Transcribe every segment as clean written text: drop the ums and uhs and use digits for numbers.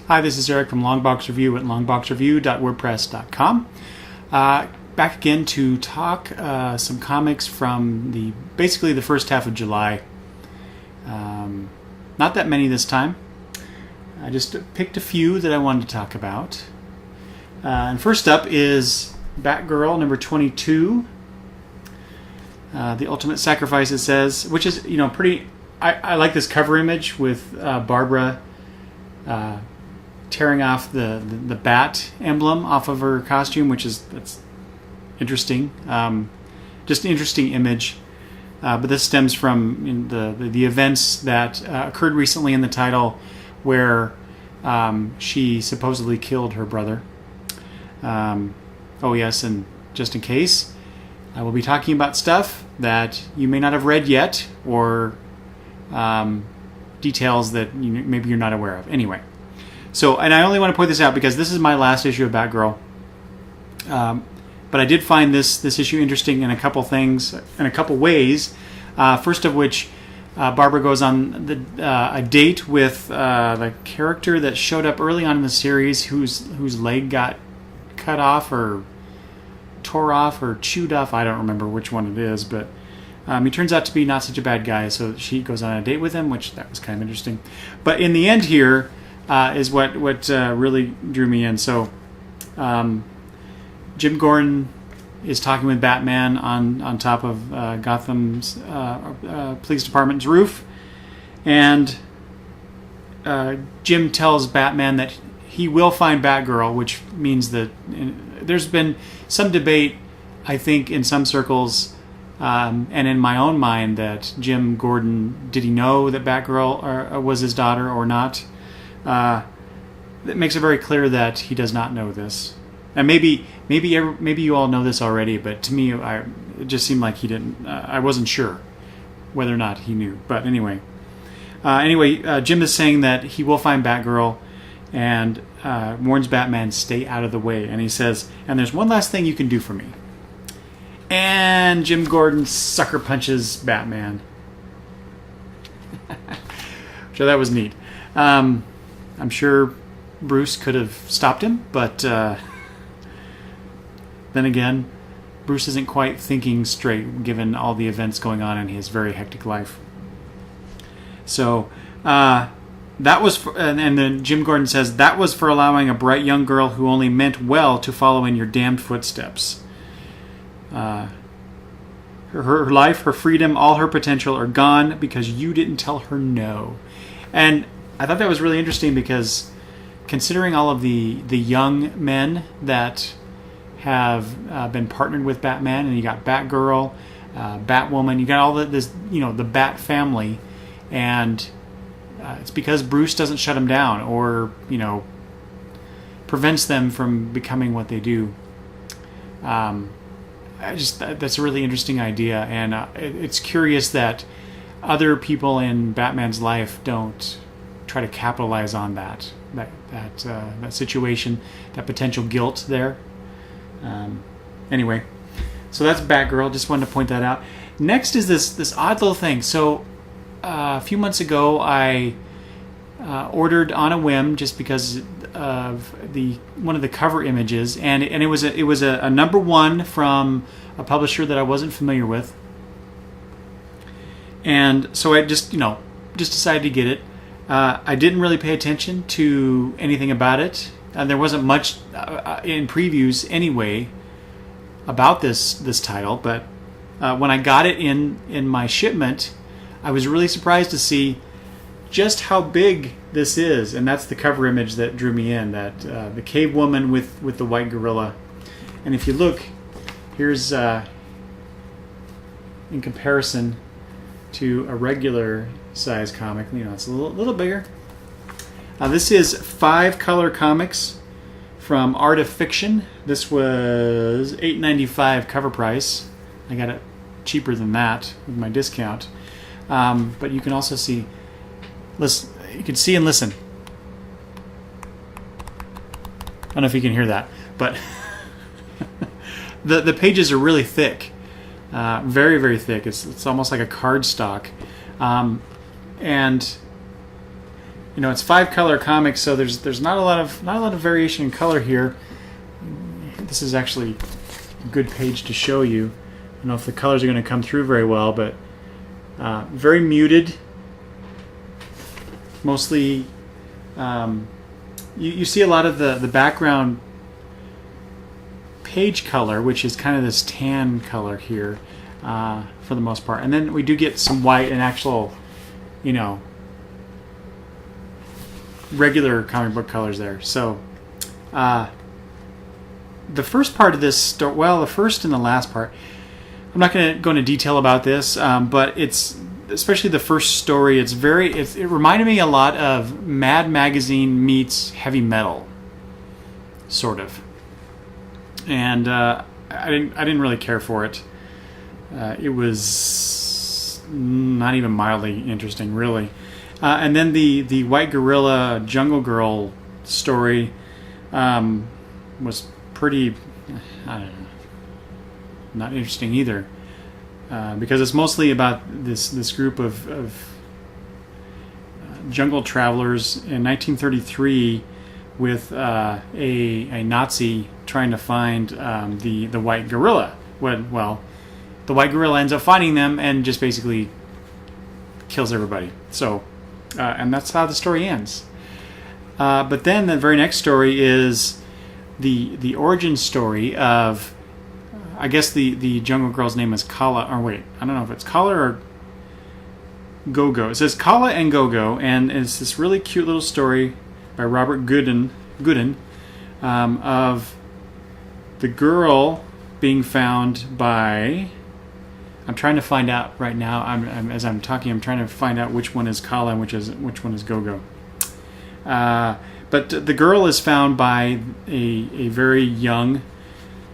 Hi, this is Eric from Longbox Review at longboxreview.wordpress.com. Back again to talk some comics from basically the first half of July. Not that many this time. I just picked a few that I wanted to talk about. And first up is Batgirl number 22. The Ultimate Sacrifice, it says, which is, pretty. I like this cover image with Barbara tearing off the bat emblem off of her costume, that's interesting. Just an interesting image. But this stems from the events that occurred recently in the title, where she supposedly killed her brother. Oh yes, and just in case, I will be talking about stuff that you may not have read yet, or details that maybe you're not aware of. Anyway, and I only want to point this out because this is my last issue of Batgirl. But I did find this issue interesting in a couple things, in a couple ways. First of which, Barbara goes on a date with the character that showed up early on in the series, whose leg got cut off or tore off or chewed off. I don't remember which one it is, but he turns out to be not such a bad guy. So she goes on a date with him, which that was kind of interesting. But in the end, here is what really drew me in. So Jim Gordon is talking with Batman on top of Gotham's police department's roof, and Jim tells Batman that he will find Batgirl, which means that there's been some debate, I think, in some circles, and in my own mind, that Jim Gordon, did he know that Batgirl was his daughter or not? That makes it very clear that he does not know this. And maybe you all know this already, but to me, it just seemed like he didn't. I wasn't sure whether or not he knew. But anyway, Jim is saying that he will find Batgirl, and warns Batman, stay out of the way. And he says, and there's one last thing you can do for me. And Jim Gordon sucker punches Batman. So that was neat. I'm sure Bruce could have stopped him, but then again, Bruce isn't quite thinking straight given all the events going on in his very hectic life. So that was and then Jim Gordon says, that was for allowing a bright young girl who only meant well to follow in your damned footsteps. Her life, her freedom, all her potential are gone because you didn't tell her no. And I thought that was really interesting because, considering all of the young men that have been partnered with Batman, and you got Batgirl, Batwoman, you got all this, the Bat family, and it's because Bruce doesn't shut them down or prevents them from becoming what they do. That's a really interesting idea, and it's curious that other people in Batman's life don't try to capitalize on that situation, that potential guilt there. Anyway, so that's Batgirl. Just wanted to point that out. Next is this odd little thing. So a few months ago, I ordered on a whim, just because of one of the cover images, and it was a number one from a publisher that I wasn't familiar with, and so I just decided to get it. I didn't really pay attention to anything about it. There wasn't much in previews anyway about this title, but when I got it in my shipment, I was really surprised to see just how big this is, and that's the cover image that drew me in, that the cave woman with the white gorilla. And if you look, here's in comparison to a regular size comic, it's a little bigger. This is 5-color comics from Art of Fiction. This was $8.95 cover price. I got it cheaper than that with my discount. But you can also see, listen. You can see and listen. I don't know if you can hear that, but the pages are really thick, very, very thick. It's almost like a cardstock, and it's 5-color comics, so there's not a lot of variation in color here. This is actually a good page to show you. I don't know if the colors are going to come through very well, but very muted. Mostly, you see a lot of the background page color, which is kind of this tan color here, for the most part. And then we do get some white and actual, regular comic book colors there. So, the first part of this, the first and the last part, I'm not going to go into detail about this, but it's, especially the first story, it reminded me a lot of Mad Magazine meets heavy metal, sort of. And I didn't really care for it. It was not even mildly interesting, really. And then the White Gorilla Jungle Girl story was pretty, I don't know, not interesting either, because it's mostly about this group of jungle travelers in 1933 with a Nazi trying to find the white gorilla. Well, the white gorilla ends up finding them and just basically kills everybody. So, and that's how the story ends. But then the very next story is the origin story of, I guess the jungle girl's name is Kala, or wait, I don't know if it's Kala or Gogo. It says Kala and Gogo, and it's this really cute little story by Robert Gooden of the girl being found by, I'm trying to find out right now, as I'm talking, I'm trying to find out which one is Kala and which one is Gogo. But the girl is found by a very young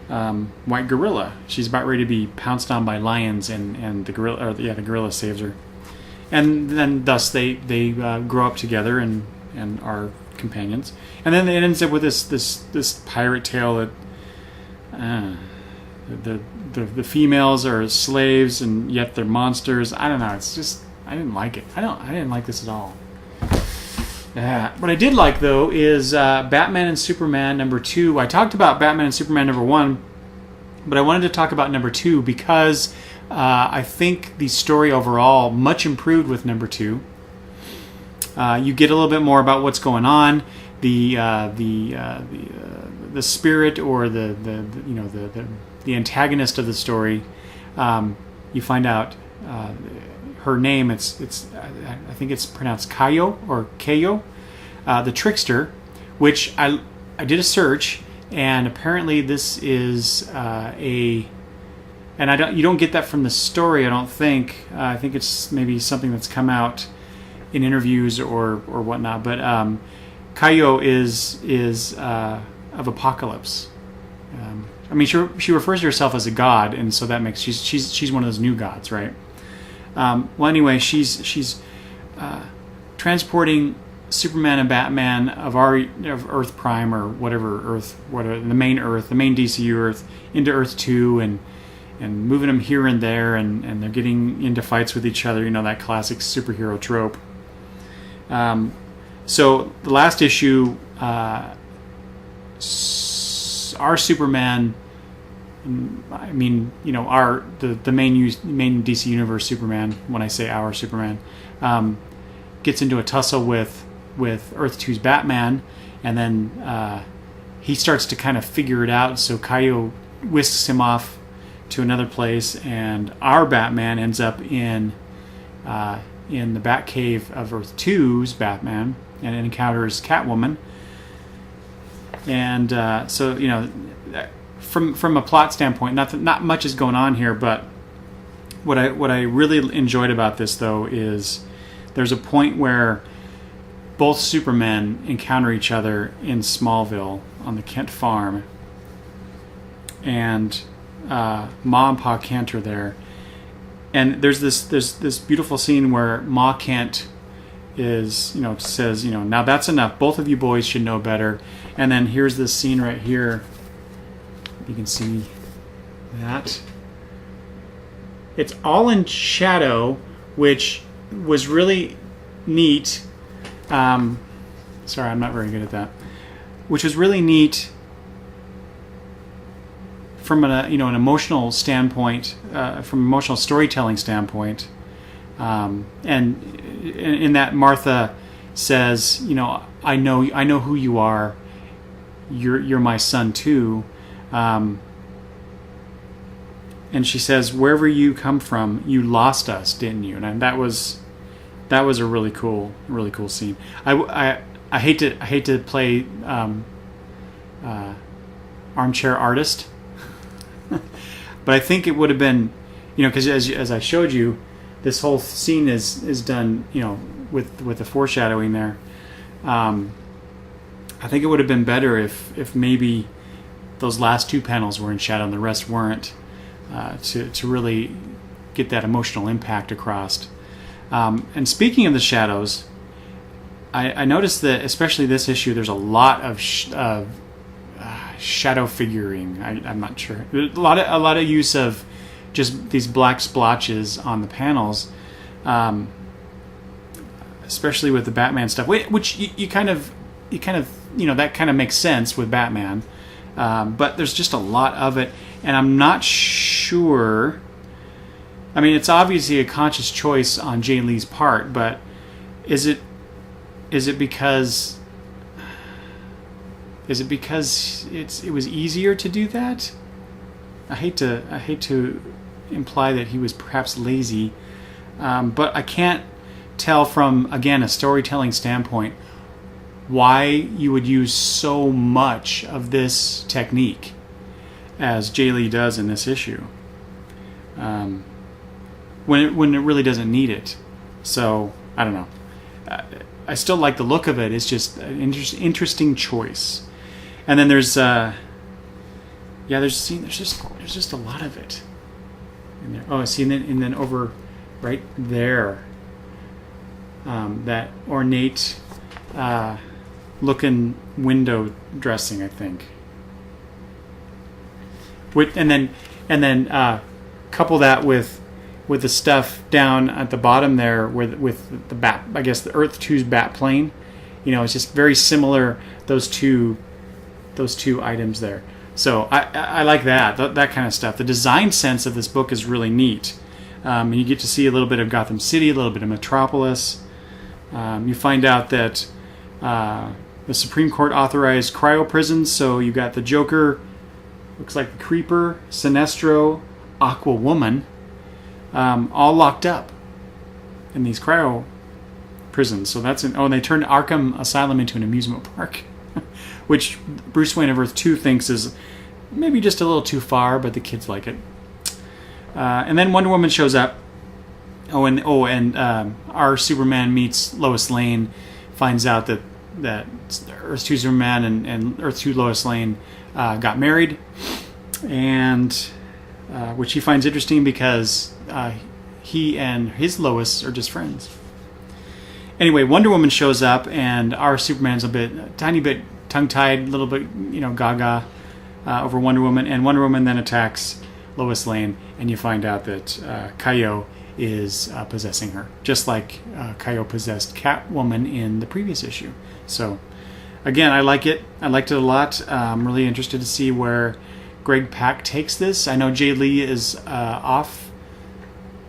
white gorilla. She's about ready to be pounced on by lions, and the gorilla saves her. And then thus they grow up together and are companions. And then it ends up with this pirate tale that the females are slaves and yet they're monsters. I don't know. It's just, I didn't like it. I didn't like this at all. What I did like, though, is Batman and Superman #2. I talked about Batman and Superman #1, but I wanted to talk about #2 because I think the story overall much improved with #2. You get a little bit more about what's going on. The spirit or the antagonist of the story. You find out her name. I think it's pronounced Kayo or Kayo, the trickster, which I did a search, and apparently this is you don't get that from the story. I don't think. I think it's maybe something that's come out in interviews or whatnot. But Kayo is of Apocalypse. I mean, she refers to herself as a god, and so that makes she's one of those new gods, right? Well, anyway, she's transporting Superman and Batman of Earth Prime or whatever the main DCU Earth, into Earth 2 and moving them here and there, and they're getting into fights with each other. That classic superhero trope. So the last issue, our Superman, I mean, the main DC Universe Superman, when I say our Superman, gets into a tussle with Earth 2's Batman, and then he starts to kind of figure it out, so Kayo whisks him off to another place, and our Batman ends up in the Batcave of Earth 2's Batman, and encounters Catwoman. And so, from a plot standpoint, not much is going on here, but what I really enjoyed about this, though, is there's a point where both Supermen encounter each other in Smallville on the Kent farm, and Ma and Pa Kent are there, and there's this beautiful scene where Ma Kent says, now that's enough. Both of you boys should know better. And then here's this scene right here. You can see that. It's all in shadow, which was really neat. Sorry, I'm not very good at that. Which was really neat from an emotional standpoint, from an emotional storytelling standpoint. And in that, Martha says, I know who you are. You're my son too. And she says, wherever you come from, you lost us, didn't you? And that was a really cool scene. I hate to play armchair artist, but I think it would have been, because as I showed you, this whole scene is done, with the foreshadowing there. I think it would have been better if maybe those last two panels were in shadow and the rest weren't, to really get that emotional impact across. And speaking of the shadows, I noticed that especially this issue, there's a lot of shadow figuring. I'm not sure. A lot of use of just these black splotches on the panels, especially with the Batman stuff, which you kind of that kind of makes sense with Batman, but there's just a lot of it, and I'm not sure. I mean, it's obviously a conscious choice on Jay Lee's part, but is it because it was easier to do that? I hate to imply that he was perhaps lazy, but I can't tell from, again, a storytelling standpoint why you would use so much of this technique as Jay Lee does in this issue, when it really doesn't need it. So I don't know. I still like the look of it. It's just an interesting choice. And then there's just a lot of it in there. Oh, see, and then over right there, that ornate looking window dressing, I think. And then couple that with the stuff down at the bottom there with the bat, I guess the Earth 2's bat plane. It's just very similar, those two items there. So I like that kind of stuff. The design sense of this book is really neat. And you get to see a little bit of Gotham City, a little bit of Metropolis. You find out that the Supreme Court authorized cryo prisons, so you got the Joker, looks like the Creeper, Sinestro, Aquawoman, all locked up in these cryo prisons. So and they turned Arkham Asylum into an amusement park, which Bruce Wayne of Earth 2 thinks is maybe just a little too far, but the kids like it. And then Wonder Woman shows up. And our Superman meets Lois Lane, finds out that Earth 2 Superman and Earth 2 Lois Lane got married, and which he finds interesting because he and his Lois are just friends. Anyway, Wonder Woman shows up, and our Superman's a tiny bit tongue-tied, a little bit, gaga over Wonder Woman, and Wonder Woman then attacks Lois Lane, and you find out that Kaio is possessing her, just like Kaio possessed Catwoman in the previous issue. So, again, I like it. I liked it a lot. I'm really interested to see where Greg Pak takes this. I know Jay Lee is off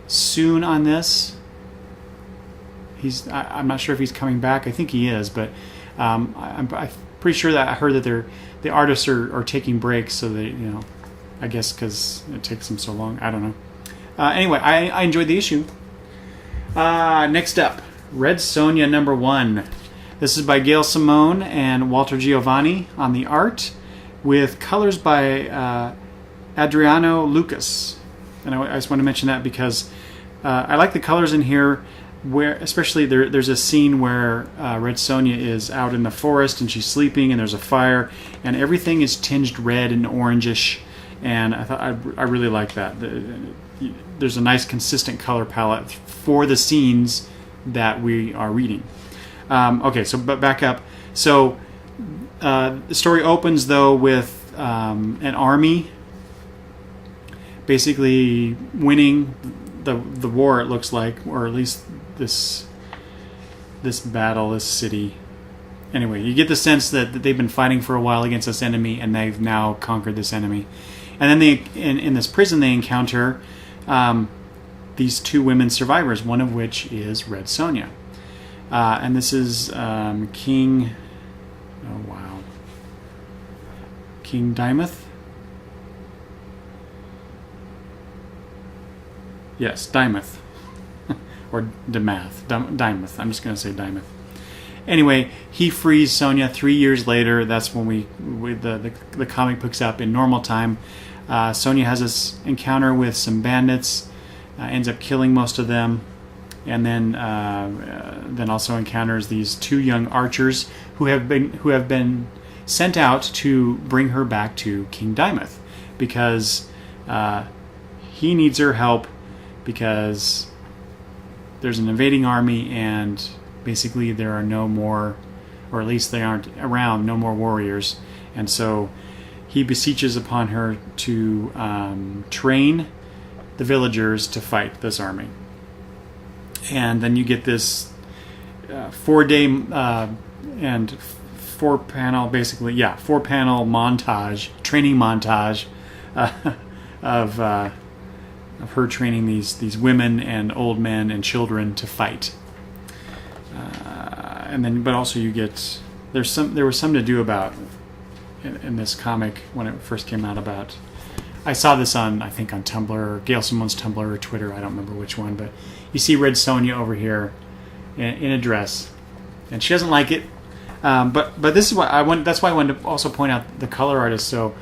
soon on this. I'm not sure if he's coming back. I think he is, but I'm pretty sure that I heard that the artists are taking breaks, so that I guess because it takes them so long. I don't know. Anyway, I enjoyed the issue. Next up, Red Sonja #1. This is by Gail Simone and Walter Giovanni on the art, with colors by Adriano Lucas. And I just want to mention that because I like the colors in here, where especially there's a scene where Red Sonja is out in the forest and she's sleeping and there's a fire and everything is tinged red and orangish, and I thought I really like that. There's a nice consistent color palette for the scenes that we are reading. Okay, so but back up. So the story opens though with an army basically winning the war. It looks like, or at least this this battle, this city. Anyway, you get the sense that they've been fighting for a while against this enemy, and they've now conquered this enemy. And then they, in this prison, they encounter these two women survivors, one of which is Red Sonja. And this is King... Oh, wow. King Dimuth? Yes, Dimuth. Or Dimuth. I'm just going to say Dimuth. Anyway, he frees Sonja 3 years later. That's when the comic picks up in normal time. Sonja has this encounter with some bandits, ends up killing most of them, and then also encounters these two young archers who have been sent out to bring her back to King Dimuth because he needs her help because there's an invading army and basically there are no more, or at least they aren't around, no more warriors. And so he beseeches upon her to train the villagers to fight this army. And then you get this 4-day and 4-panel, basically, 4-panel montage, training montage of her training these women and old men and children to fight. And then, but also you get there was some to do about in this comic when it first came out about. I saw this on Tumblr, Gail Simone's Tumblr or Twitter. I don't remember which one, but you see Red Sonja over here in a dress, and she doesn't like it. But this is what I want. That's why I wanted to also point out the color artist. So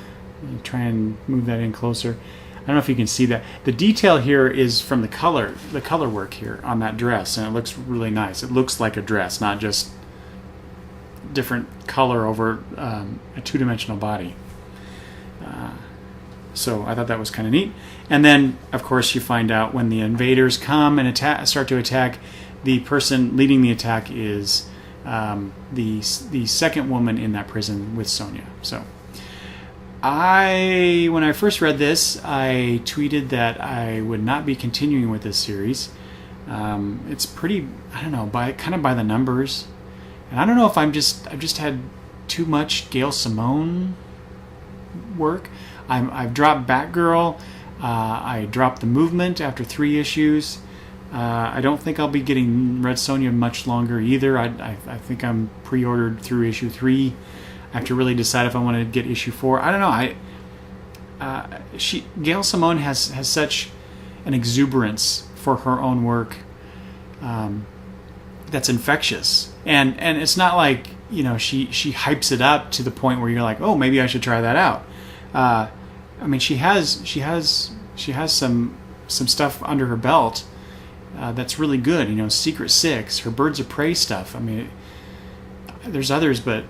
try and move that in closer. I don't know if you can see that. The detail here is from the color work here on that dress, and it looks really nice. It looks like a dress, not just different color over a two-dimensional body. So I thought that was kind of neat. And then, of course, you find out when the invaders come and start to attack, the person leading the attack is the second woman in that prison with Sonja. So when I first read this, I tweeted that I would not be continuing with this series. It's pretty, I don't know, kind of by the numbers. And I don't know if I've just had too much Gail Simone work. I've dropped Batgirl. I dropped The Movement after 3 issues. I don't think I'll be getting Red Sonja much longer either. I think I'm pre-ordered through issue 3. I have to really decide if I want to get issue 4. I don't know. Gail Simone has such an exuberance for her own work that's infectious, and it's not like she hypes it up to the point where you're like, oh, maybe I should try that out. I mean, she has some stuff under her belt that's really good. Secret Six, her Birds of Prey stuff. I mean, there's others, but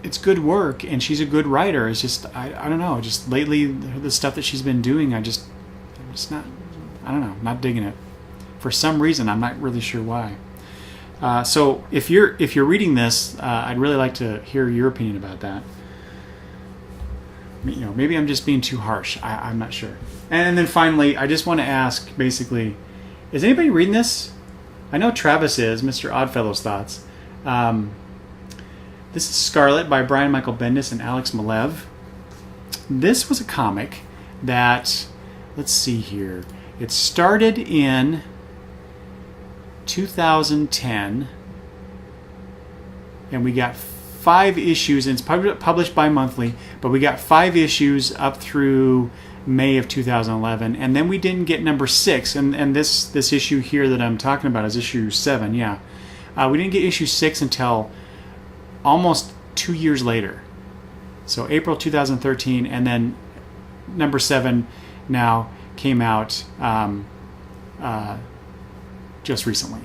it's good work, and she's a good writer. It's just I don't know. Just lately, the stuff that she's been doing, I'm just not. I don't know. Not digging it. For some reason, I'm not really sure why. So if you're reading this, I'd really like to hear your opinion about that. Maybe I'm just being too harsh. I'm not sure. And then finally, I just want to ask, basically, is anybody reading this? I know Travis is, Mr. Oddfellow's thoughts. This is Scarlet by Brian Michael Bendis and Alex Malev. This was a comic that, let's see here, it started in 2010, and we got 5 issues, and it's published bi-monthly, but we got 5 issues up through May of 2011, and then we didn't get number 6, and this issue here that I'm talking about is issue 7, we didn't get issue 6 until almost 2 years later, so April 2013, and then number 7 now came out just recently.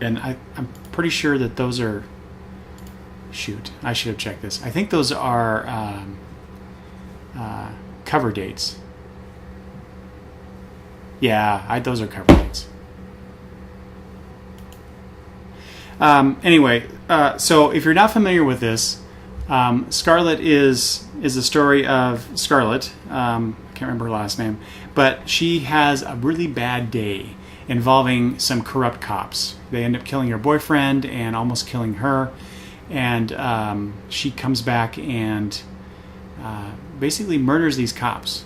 And I'm pretty sure that those are... Shoot, I should have checked this. I think those are cover dates. Yeah, those are cover dates. Anyway, so if you're not familiar with this, Scarlet is the story of Scarlet. can't remember her last name, but she has a really bad day involving some corrupt cops. They end up killing her boyfriend and almost killing her, and she comes back and basically murders these cops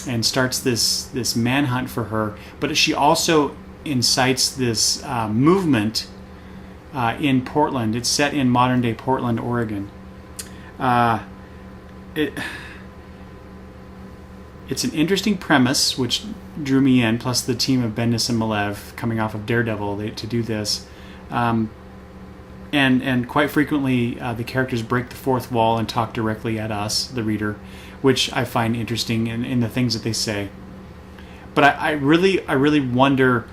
and starts this manhunt for her. But she also incites this movement in Portland. It's set in modern day Portland, Oregon. It's an interesting premise, which drew me in, plus the team of Bendis and Malev coming off of Daredevil to do this. And quite frequently, the characters break the fourth wall and talk directly at us, the reader, which I find interesting in the things that they say. But I really wonder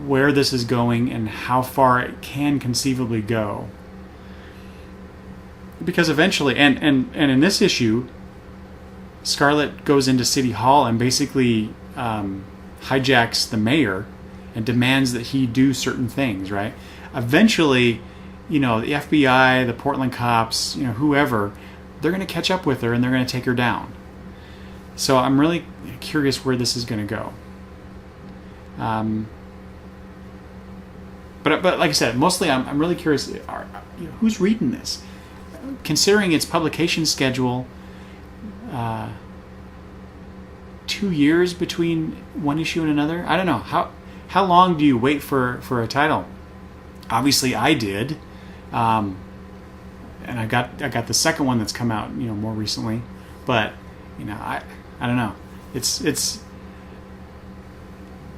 where this is going and how far it can conceivably go. Because eventually, and in this issue, Scarlet goes into City Hall and basically hijacks the mayor and demands that he do certain things, right? Eventually, the FBI, the Portland cops, whoever, they're going to catch up with her and they're going to take her down. So I'm really curious where this is going to go. But like I said, mostly I'm really curious, who's reading this? Considering its publication schedule, 2 years between one issue and another. I don't know. How long do you wait for a title? Obviously, I did, and I got the second one that's come out more recently. But I don't know. It's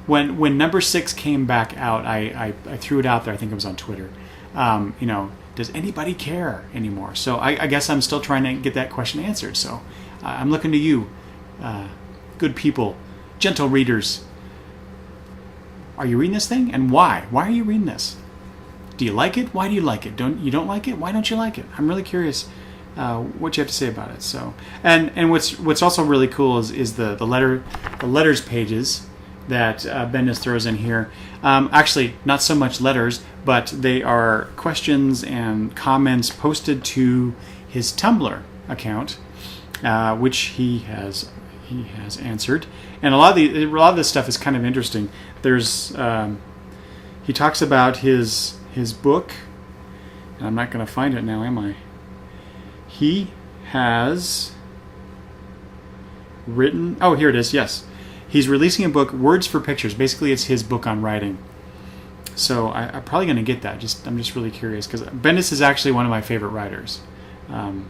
when number 6 came back out, I threw it out there. I think it was on Twitter. Does anybody care anymore? So I guess I'm still trying to get that question answered. So I'm looking to you, good people, gentle readers. Are you reading this thing, and why? Why are you reading this? Do you like it? Why do you like it? Don't like it? Why don't you like it? I'm really curious what you have to say about it. So and what's also really cool is the letters pages that Bendis throws in here. Actually, not so much letters, but they are questions and comments posted to his Tumblr account, which he has answered. And a lot of this stuff is kind of interesting. There's he talks about his book, and I'm not going to find it now, am I? He has written. Oh, here it is. Yes. He's releasing a book, Words for Pictures. Basically, it's his book on writing. So I'm probably going to get that. I'm just really curious, because Bendis is actually one of my favorite writers.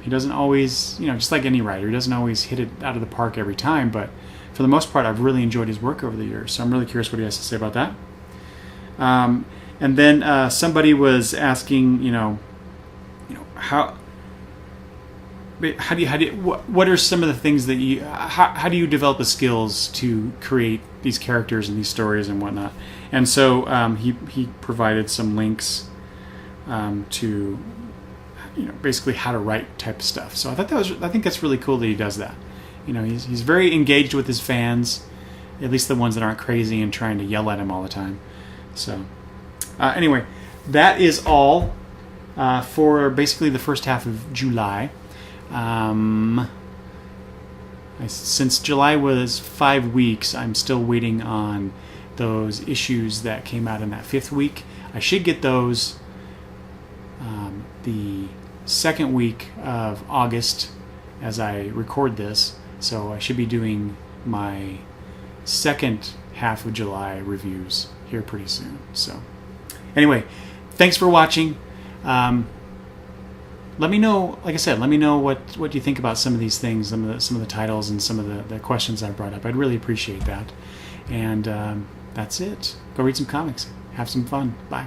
He doesn't always, just like any writer, he doesn't always hit it out of the park every time. But for the most part, I've really enjoyed his work over the years. So I'm really curious what he has to say about that. And then somebody was asking, what are some of the things that how do you develop the skills to create these characters and these stories and whatnot? And so he provided some links to basically how to write type of stuff. So I think that's really cool that he does that. He's very engaged with his fans, at least the ones that aren't crazy and trying to yell at him all the time. So anyway, that is all for basically the first half of July. Since July was 5 weeks, I'm still waiting on those issues that came out in that 5th week. I should get those the 2nd week of August as I record this, so I should be doing my 2nd half of July reviews here pretty soon. So anyway, thanks for watching. Let me know, like I said, what you think about some of these things, some of the titles and some of the questions I brought up. I'd really appreciate that. And that's it. Go read some comics. Have some fun. Bye.